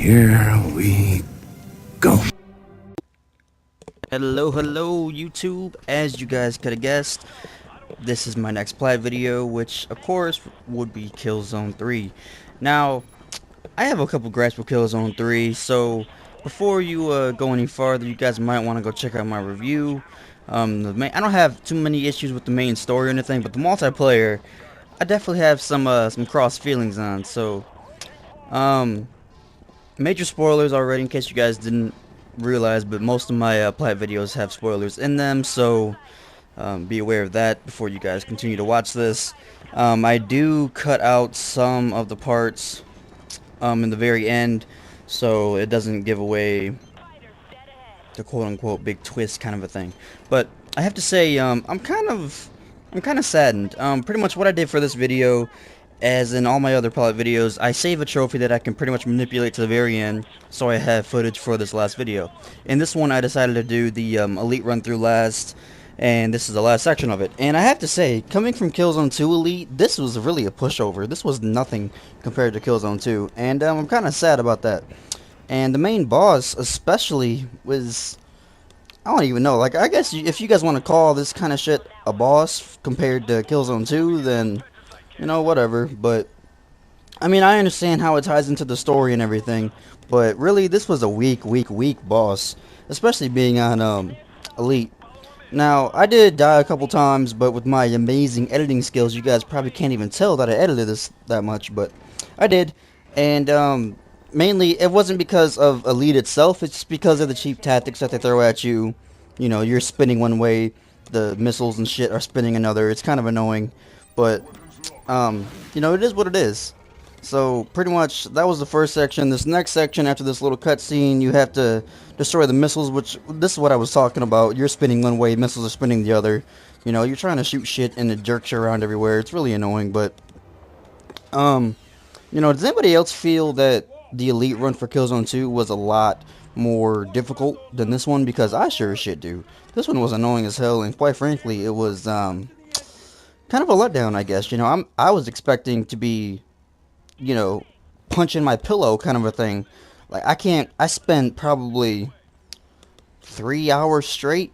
here we go. Hello YouTube. As you guys could have guessed, this is my next play video, which of course would be Killzone 3. Now, I have a couple grasp of Killzone 3, so before you go any farther, you guys might want to go check out my review. I don't have too many issues with the main story or anything, but the multiplayer, I definitely have some cross feelings on. So, um, major spoilers already in case you guys didn't realize, but most of my plot videos have spoilers in them, so be aware of that before you guys continue to watch this. I do cut out some of the parts in the very end, so it doesn't give away the quote-unquote big twist kind of a thing. But I have to say, I'm kind of saddened. Pretty much what I did for this video, as in all my other pilot videos, I save a trophy that I can pretty much manipulate to the very end, so I have footage for this last video. In this one, I decided to do the Elite run through last, and this is the last section of it. And I have to say, coming from Killzone 2 Elite, this was really a pushover. This was nothing compared to Killzone 2, and I'm kind of sad about that. And the main boss, especially, was... I don't even know. Like, I guess if you guys want to call this kind of shit a boss compared to Killzone 2, then, you know, whatever. But, I mean, I understand how it ties into the story and everything. But, really, this was a weak boss. Especially being on, Elite. Now, I did die a couple times, but with my amazing editing skills, you guys probably can't even tell that I edited this that much, but I did. And, mainly, it wasn't because of Elite itself, it's because of the cheap tactics that they throw at you. You know, you're spinning one way, the missiles and shit are spinning another. It's kind of annoying, but, you know, it is what it is. So, pretty much, that was the first section. This next section, after this little cutscene, you have to destroy the missiles, which, this is what I was talking about. You're spinning one way, missiles are spinning the other. You know, you're trying to shoot shit and it jerks you around everywhere. It's really annoying, but, you know, does anybody else feel that the Elite run for Killzone 2 was a lot more difficult than this one? Because I sure as shit do. This one was annoying as hell, and quite frankly, it was, kind of a letdown, I guess. You know, I was expecting to be, you know, punching my pillow kind of a thing. Like, I spent probably 3 hours straight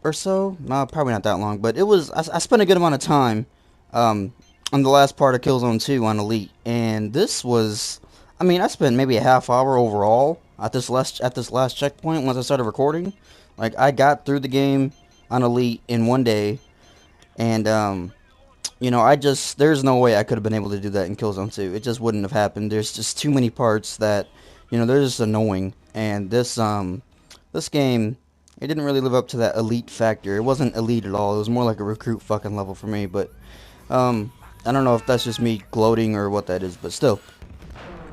or so. No, probably not that long, but I spent a good amount of time, on the last part of Killzone 2 on Elite, and this was, I mean, I spent maybe a half hour overall at this last checkpoint once I started recording. Like, I got through the game on Elite in one day, and, you know, there's no way I could have been able to do that in Killzone 2. It just wouldn't have happened. There's just too many parts that, you know, they're just annoying. And this game, it didn't really live up to that elite factor. It wasn't elite at all. It was more like a recruit fucking level for me. But, I don't know if that's just me gloating or what that is. But still,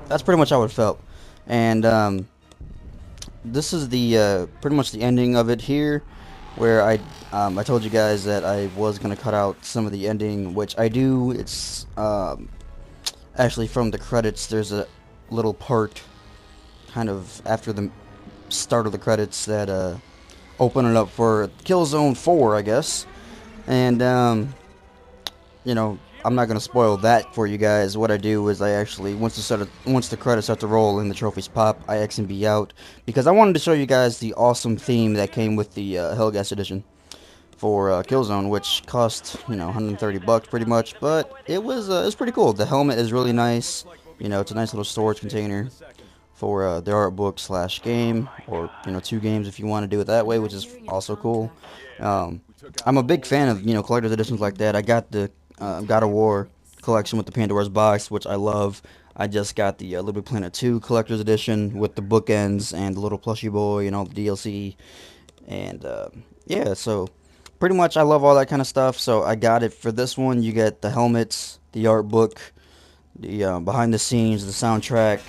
that's pretty much how it felt. And, this is the, pretty much the ending of it here, where I told you guys that I was gonna cut out some of the ending, which I do. It's actually from the credits. There's a little part kind of after the start of the credits that open it up for Killzone 4, I guess. And you know, I'm not gonna spoil that for you guys. What I do is I actually, once the credits start to roll and the trophies pop, I X and B out because I wanted to show you guys the awesome theme that came with the Hellgas edition for Killzone, which cost, you know, 130 bucks pretty much, but it was pretty cool. The helmet is really nice. You know, it's a nice little storage container for the art book slash game, or, you know, two games if you want to do it that way, which is also cool. Um, I'm a big fan of, you know, collector's editions like that. I got the God of War collection with the Pandora's box, which I love. I just got the Little Big Planet 2 collector's edition with the bookends and the little plushie boy and all the DLC. And yeah, so pretty much I love all that kind of stuff. So I got it for this one. You get the helmets, the art book, the behind the scenes, the soundtrack,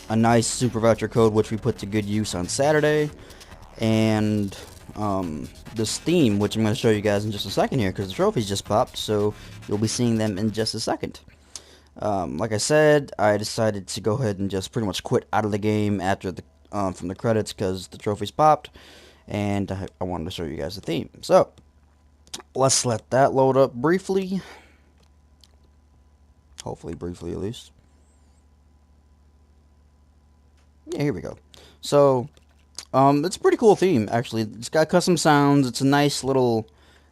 a nice super voucher code which we put to good use on Saturday, and this theme, which I'm going to show you guys in just a second here because the trophies just popped, so you'll be seeing them in just a second. Like I said, I decided to go ahead and just pretty much quit out of the game after the from the credits because the trophies popped, and I wanted to show you guys the theme. So let's let that load up briefly. Hopefully briefly at least. Yeah, here we go. So, it's a pretty cool theme, actually. It's got custom sounds. It's a nice little,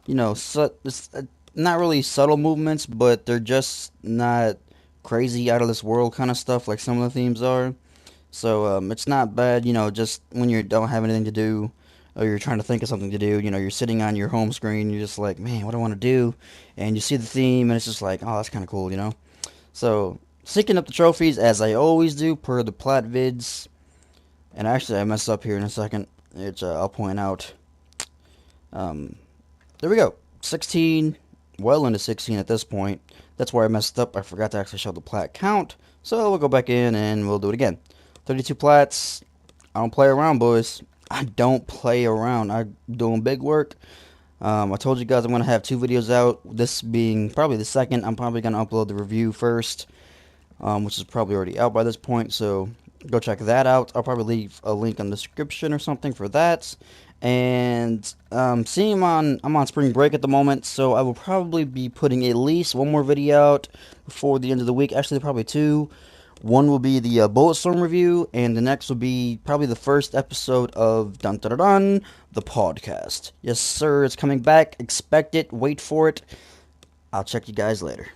it's not really subtle movements, but they're just not crazy out of this world kind of stuff like some of the themes are. So, it's not bad, just when you don't have anything to do or you're trying to think of something to do, you're sitting on your home screen, you're just like, man, what do I want to do? And you see the theme, and it's just like, oh, that's kind of cool. So, syncing up the trophies as I always do per the plat vids. And actually, I messed up here in a second. I'll point out. Um, there we go. 16, well into 16 at this point. That's where I messed up. I forgot to actually show the plat count. So we'll go back in and we'll do it again. 32 plats. I don't play around, boys. I don't play around. I'm doing big work. I told you guys I'm going to have 2 videos out. This being probably the second. I'm probably going to upload the review first, which is probably already out by this point. So go check that out. I'll probably leave a link in the description or something for that. And seeing I'm on spring break at the moment, so I will probably be putting at least one more video out before the end of the week. Actually, probably 2. One will be the Bulletstorm review, and the next will be probably the first episode of Dun Dun Dun Dun, the podcast. Yes, sir, it's coming back. Expect it. Wait for it. I'll check you guys later.